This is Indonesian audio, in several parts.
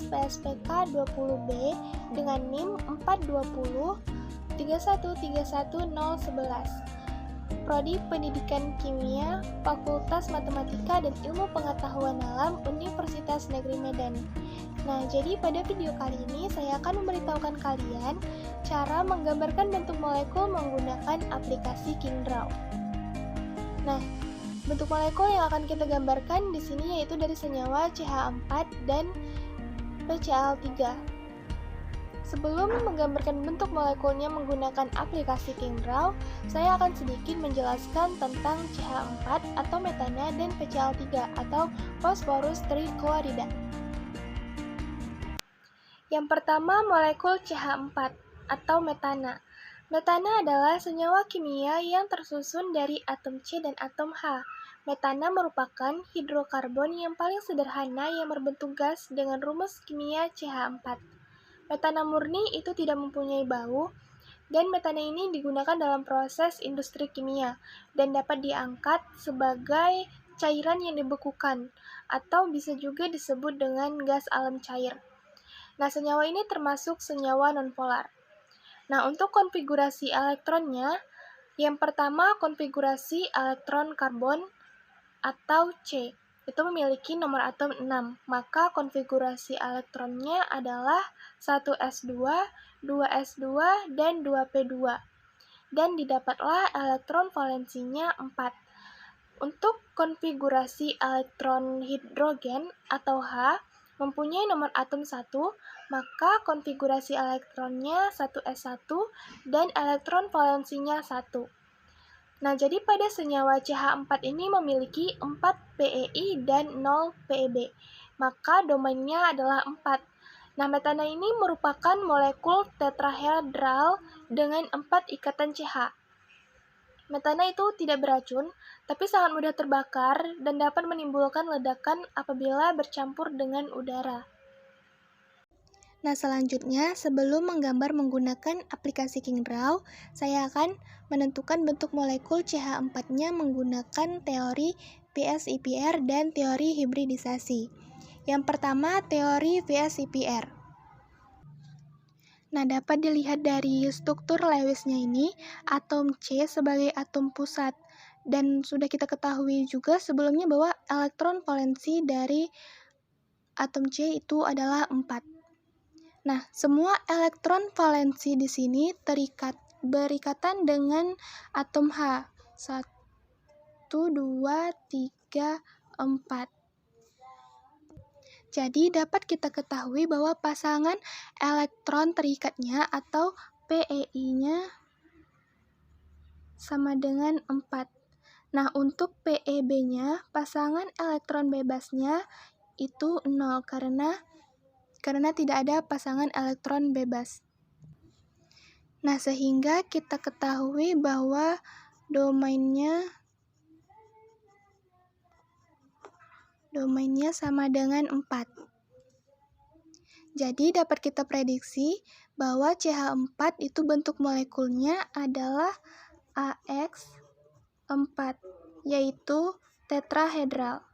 Fakultas PSPK 20B dengan NIM 420-3131011. Prodi Pendidikan Kimia, Fakultas Matematika dan Ilmu Pengetahuan Alam, Universitas Negeri Medan. Nah, jadi pada video kali ini saya akan memberitahukan kalian cara menggambarkan bentuk molekul menggunakan aplikasi KingDraw. Nah, bentuk molekul yang akan kita gambarkan di sini yaitu dari senyawa CH4 dan PCl3. Sebelum menggambarkan bentuk molekulnya menggunakan aplikasi KingDraw, saya akan sedikit menjelaskan tentang CH4 atau metana dan PCl3 atau phosphorus trichlorida. Yang pertama, molekul CH4 atau metana. Metana adalah senyawa kimia yang tersusun dari atom C dan atom H. Metana merupakan hidrokarbon yang paling sederhana yang berbentuk gas dengan rumus kimia CH4. Metana murni itu tidak mempunyai bau, dan metana ini digunakan dalam proses industri kimia dan dapat diangkat sebagai cairan yang dibekukan, atau bisa juga disebut dengan gas alam cair. Nah, senyawa ini termasuk senyawa nonpolar. Nah, untuk konfigurasi elektronnya, yang pertama konfigurasi elektron karbon atau C, itu memiliki nomor atom 6, maka konfigurasi elektronnya adalah 1s2, 2s2, dan 2p2, dan didapatlah elektron valensinya 4. Untuk konfigurasi elektron hidrogen atau H mempunyai nomor atom 1, maka konfigurasi elektronnya 1s1 dan elektron valensinya 1. Nah, jadi pada senyawa CH4 ini memiliki 4 PeI dan 0 PeB, maka domainnya adalah 4. Nah, metana ini merupakan molekul tetrahedral dengan 4 ikatan CH. Metana itu tidak beracun, tapi sangat mudah terbakar dan dapat menimbulkan ledakan apabila bercampur dengan udara. Nah, selanjutnya, sebelum menggambar menggunakan aplikasi KingDraw, saya akan menentukan bentuk molekul CH4-nya menggunakan teori VSIPR dan teori hibridisasi. Yang pertama, teori VSIPR. Nah, dapat dilihat dari struktur Lewis-nya ini, atom C sebagai atom pusat. Dan sudah kita ketahui juga sebelumnya bahwa elektron valensi dari atom C itu adalah 4. Nah, semua elektron valensi di sini berikatan dengan atom H. 1, 2, 3, 4. Jadi, dapat kita ketahui bahwa pasangan elektron terikatnya atau PeI-nya sama dengan 4. Nah, untuk PeB-nya, pasangan elektron bebasnya itu 0 karena tidak ada pasangan elektron bebas. Nah, sehingga kita ketahui bahwa domainnya sama dengan 4. Jadi, dapat kita prediksi bahwa CH4 itu bentuk molekulnya adalah AX4, yaitu tetrahedral.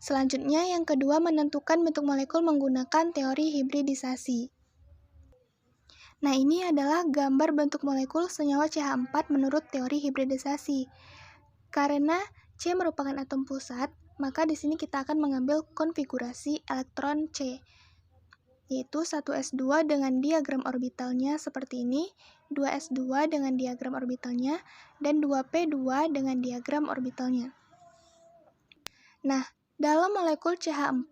Selanjutnya, yang kedua menentukan bentuk molekul menggunakan teori hibridisasi. Nah, ini adalah gambar bentuk molekul senyawa CH4 menurut teori hibridisasi. Karena C merupakan atom pusat, maka di sini kita akan mengambil konfigurasi elektron C, yaitu 1s2 dengan diagram orbitalnya seperti ini, 2s2 dengan diagram orbitalnya, dan 2p2 dengan diagram orbitalnya. Nah, dalam molekul CH4,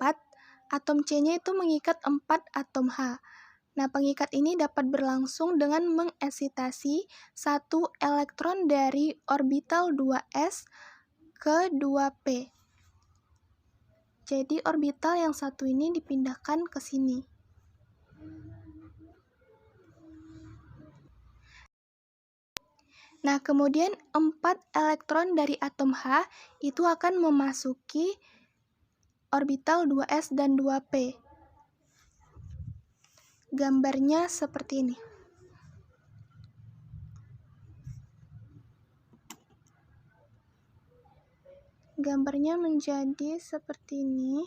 atom C-nya itu mengikat 4 atom H. Nah, pengikat ini dapat berlangsung dengan mengeksitasi satu elektron dari orbital 2s ke 2p. Jadi, orbital yang satu ini dipindahkan ke sini. Nah, kemudian 4 elektron dari atom H itu akan memasuki orbital 2s dan 2p. Gambarnya seperti ini. gambarnya menjadi seperti ini.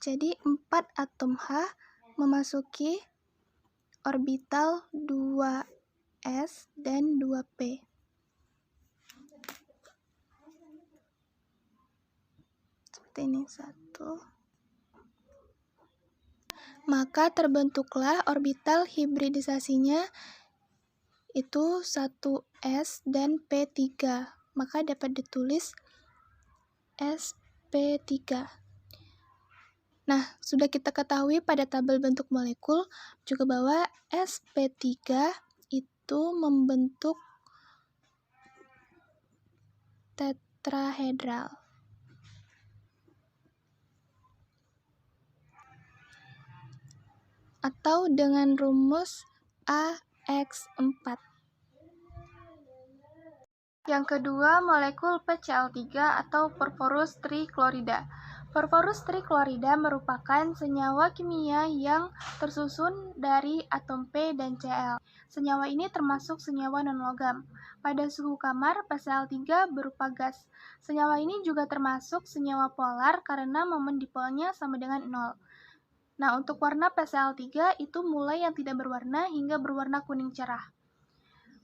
Jadi 4 atom H memasuki orbital 2s dan 2p. Seperti ini, 1. Maka terbentuklah orbital hibridisasinya itu 1s dan p3. Maka dapat ditulis sp3. Nah, sudah kita ketahui pada tabel bentuk molekul juga bahwa sp3 itu membentuk tetrahedral. Atau dengan rumus AX4. Yang kedua, molekul PCl3 atau porphorus triklorida. Porphorus triklorida merupakan senyawa kimia yang tersusun dari atom P dan Cl. Senyawa ini termasuk senyawa non-logam. Pada suhu kamar, PCl3 berupa gas. Senyawa ini juga termasuk senyawa polar karena momen dipolnya sama dengan 0. Nah, untuk warna PCl3 itu mulai yang tidak berwarna hingga berwarna kuning cerah.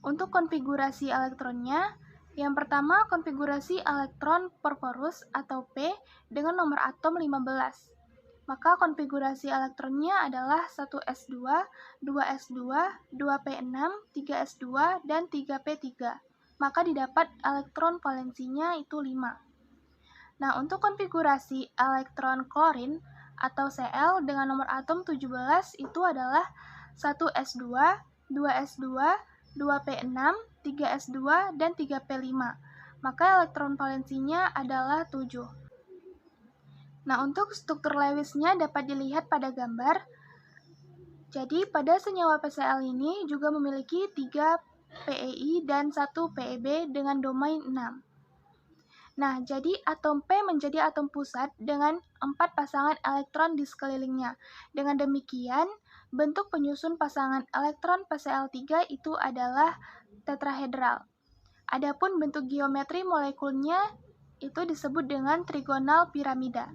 Untuk konfigurasi elektronnya, yang pertama konfigurasi elektron porphorus atau P dengan nomor atom 15. Maka konfigurasi elektronnya adalah 1s2, 2s2, 2p6, 3s2, dan 3p3. Maka didapat elektron valensinya itu 5. Nah, untuk konfigurasi elektron klorin atau Cl dengan nomor atom 17 itu adalah 1s2, 2s2, 2p6, 3s2, dan 3p5. Maka elektron valensinya adalah 7. Nah, untuk struktur Lewisnya dapat dilihat pada gambar. Jadi, pada senyawa PCl ini juga memiliki 3 PEI dan 1 PEB dengan domain 6. Nah, jadi atom P menjadi atom pusat dengan 4 pasangan elektron di sekelilingnya. Dengan demikian, bentuk penyusun pasangan elektron PCl3 itu adalah tetrahedral. Adapun bentuk geometri molekulnya itu disebut dengan trigonal piramida.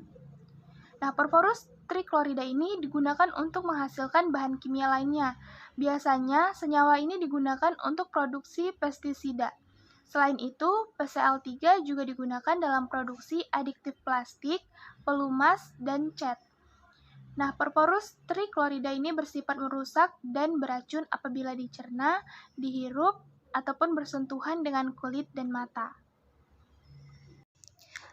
Nah, porphorus triklorida ini digunakan untuk menghasilkan bahan kimia lainnya. Biasanya, senyawa ini digunakan untuk produksi pestisida. Selain itu, PCl3 juga digunakan dalam produksi adiktif plastik, pelumas, dan cat. Nah, porphorus triklorida ini bersifat merusak dan beracun apabila dicerna, dihirup, ataupun bersentuhan dengan kulit dan mata.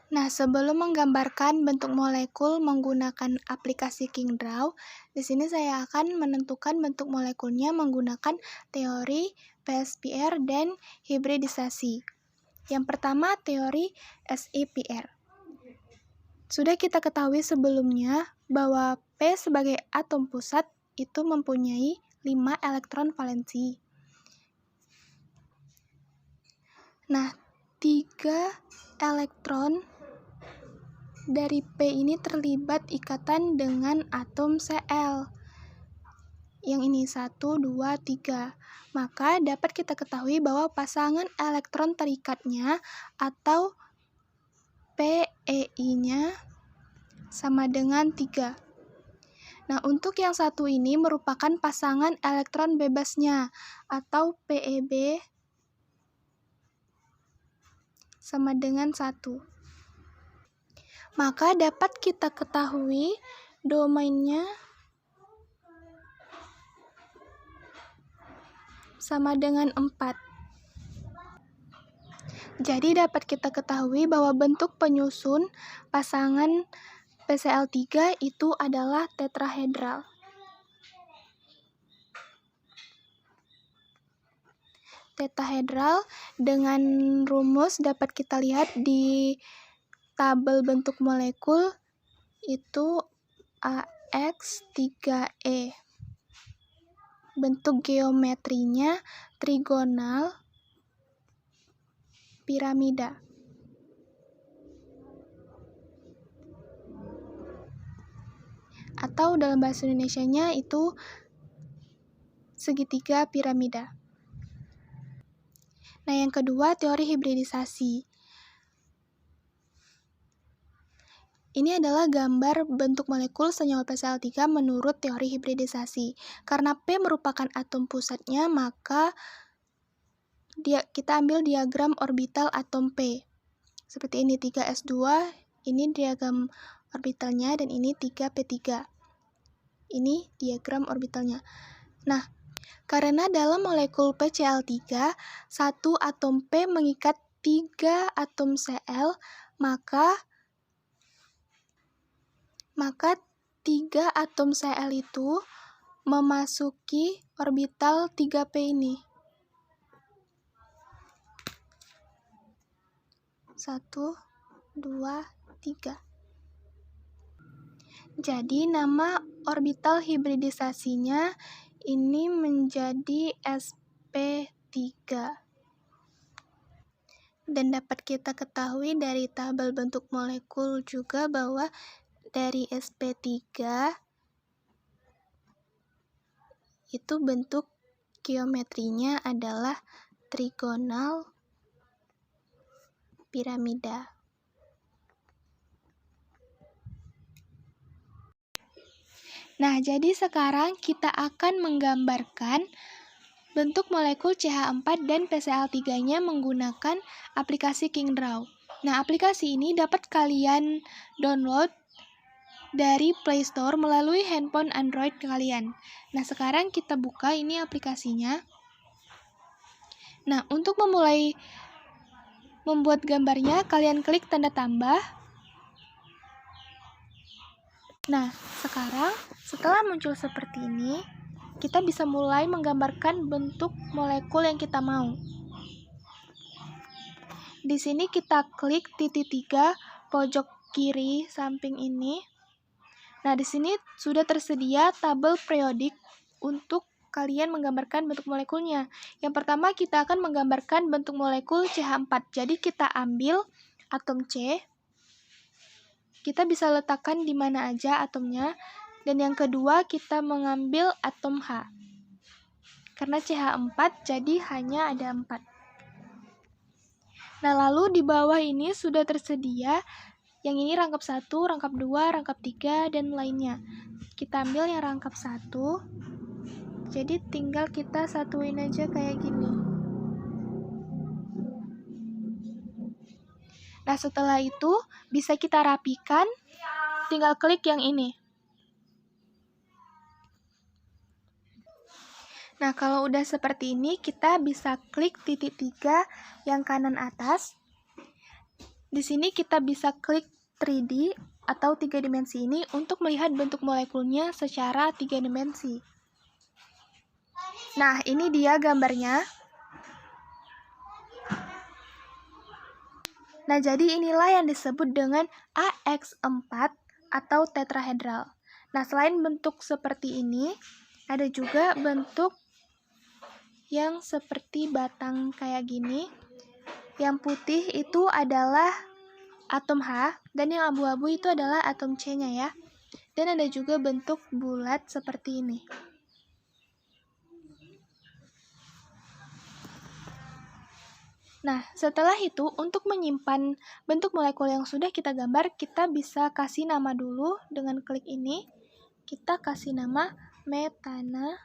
Nah, sebelum menggambarkan bentuk molekul menggunakan aplikasi Kingdraw, di sini saya akan menentukan bentuk molekulnya menggunakan teori PSPR dan hibridisasi. Yang pertama, teori SIPR. Sudah kita ketahui sebelumnya bahwa P sebagai atom pusat itu mempunyai 5 elektron valensi. Nah, 3 elektron dari P ini terlibat ikatan dengan atom Cl. Yang ini 1, 2, 3. Maka dapat kita ketahui bahwa pasangan elektron terikatnya atau PEI-nya sama dengan 3. Nah, untuk yang satu ini merupakan pasangan elektron bebasnya atau PEB sama dengan 1. Maka dapat kita ketahui domainnya sama dengan 4. Jadi dapat kita ketahui bahwa bentuk penyusun pasangan PCl3 itu adalah tetrahedral. Tetrahedral dengan rumus dapat kita lihat di tabel bentuk molekul itu AX3E. Bentuk geometrinya trigonal piramida. atau dalam bahasa Indonesianya itu segitiga piramida. Nah, yang kedua, teori hibridisasi. Ini adalah gambar bentuk molekul senyawa PCl3 menurut teori hibridisasi. Karena P merupakan atom pusatnya, maka kita ambil diagram orbital atom P. Seperti ini 3s2, ini diagram orbitalnya, dan ini 3p3. Ini diagram orbitalnya. Nah, karena dalam molekul PCl3, satu atom P mengikat 3 atom Cl, maka 3 atom Cl itu memasuki orbital 3p ini. 1, 2, 3. Jadi nama orbital hibridisasinya ini menjadi sp3. Dan dapat kita ketahui dari tabel bentuk molekul juga bahwa dari sp3 itu bentuk geometrinya adalah trigonal piramida. Nah, jadi sekarang kita akan menggambarkan bentuk molekul CH4 dan PCl3-nya menggunakan aplikasi KingDraw. Nah, aplikasi ini dapat kalian download dari Play Store melalui handphone Android kalian. Nah, sekarang kita buka ini aplikasinya. Nah, untuk memulai membuat gambarnya, kalian klik tanda tambah. Nah, sekarang setelah muncul seperti ini, kita bisa mulai menggambarkan bentuk molekul yang kita mau. Di sini kita klik titik 3 pojok kiri samping ini. Nah, di sini sudah tersedia tabel periodik untuk kalian menggambarkan bentuk molekulnya. Yang pertama kita akan menggambarkan bentuk molekul CH4. Jadi kita ambil atom C. Kita bisa letakkan di mana aja atomnya. Dan yang kedua kita mengambil atom H. Karena CH4 jadi hanya ada 4. Nah, lalu di bawah ini sudah tersedia yang ini rangkap 1, rangkap 2, rangkap 3, dan lainnya. Kita ambil yang rangkap 1. Jadi tinggal kita satuin aja kayak gini. Nah, setelah itu bisa kita rapikan, tinggal klik yang ini. Nah, kalau udah seperti ini, kita bisa klik titik 3 yang kanan atas. Di sini kita bisa klik 3D atau 3 dimensi ini untuk melihat bentuk molekulnya secara 3 dimensi. Nah, ini dia gambarnya. Nah, jadi inilah yang disebut dengan AX4 atau tetrahedral. Nah, selain bentuk seperti ini, ada juga bentuk yang seperti batang kayak gini. Yang putih itu adalah atom H, dan yang abu-abu itu adalah atom C-nya ya. Dan ada juga bentuk bulat seperti ini. Nah, setelah itu, untuk menyimpan bentuk molekul yang sudah kita gambar, kita bisa kasih nama dulu dengan klik ini. Kita kasih nama metana.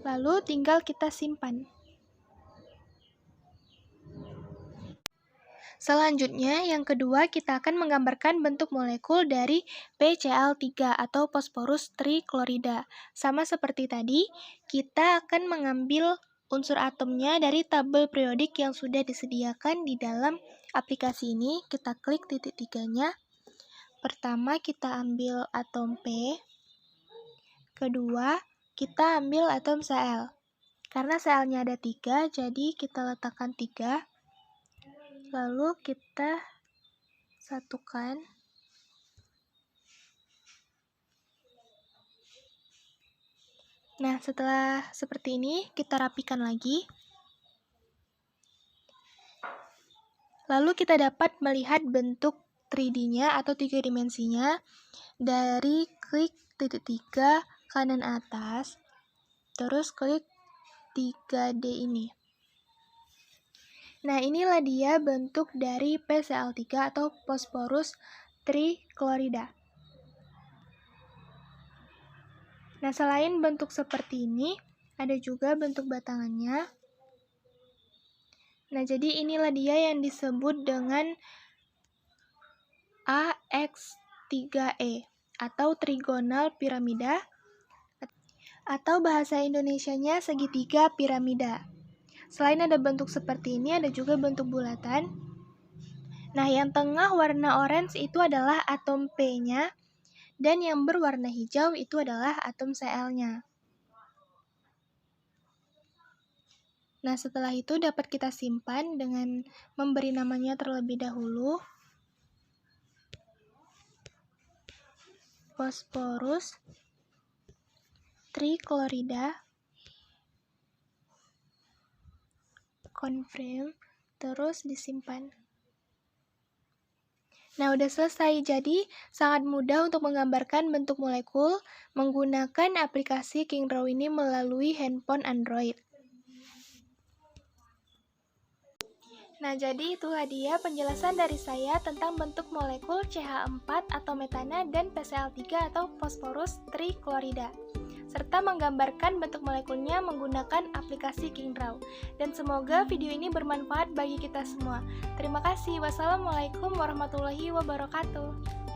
Lalu tinggal kita simpan. Selanjutnya, yang kedua, kita akan menggambarkan bentuk molekul dari PCl3 atau phosphorus triklorida. Sama seperti tadi, kita akan mengambil unsur atomnya dari tabel periodik yang sudah disediakan di dalam aplikasi ini. Kita klik titik 3-nya. Pertama, kita ambil atom P. Kedua, kita ambil atom Cl. Karena Cl-nya ada 3, jadi kita letakkan 3. Lalu kita satukan. Nah, setelah seperti ini, kita rapikan lagi. Lalu kita dapat melihat bentuk 3D-nya atau 3 dimensinya dari klik titik 3 kanan atas, terus klik 3D ini. Nah, inilah dia bentuk dari PCl3 atau Phosphorus trichlorida. Nah, selain bentuk seperti ini, ada juga bentuk batangannya. Nah, jadi inilah dia yang disebut dengan AX3E atau trigonal piramida, atau bahasa Indonesianya segitiga piramida. Selain ada bentuk seperti ini, ada juga bentuk bulatan. Nah, yang tengah warna orange itu adalah atom P-nya, dan yang berwarna hijau itu adalah atom Cl-nya. Nah, setelah itu dapat kita simpan dengan memberi namanya terlebih dahulu. Phosphorus trichlorida, confirm, terus disimpan. Nah, udah selesai. Jadi, sangat mudah untuk menggambarkan bentuk molekul menggunakan aplikasi Kingrow ini melalui handphone Android. Nah, jadi itulah dia penjelasan dari saya tentang bentuk molekul CH4 atau metana dan PCl3 atau Phosphorus trichlorida, serta menggambarkan bentuk molekulnya menggunakan aplikasi Kingrow. Dan semoga video ini bermanfaat bagi kita semua. Terima kasih. Wassalamualaikum warahmatullahi wabarakatuh.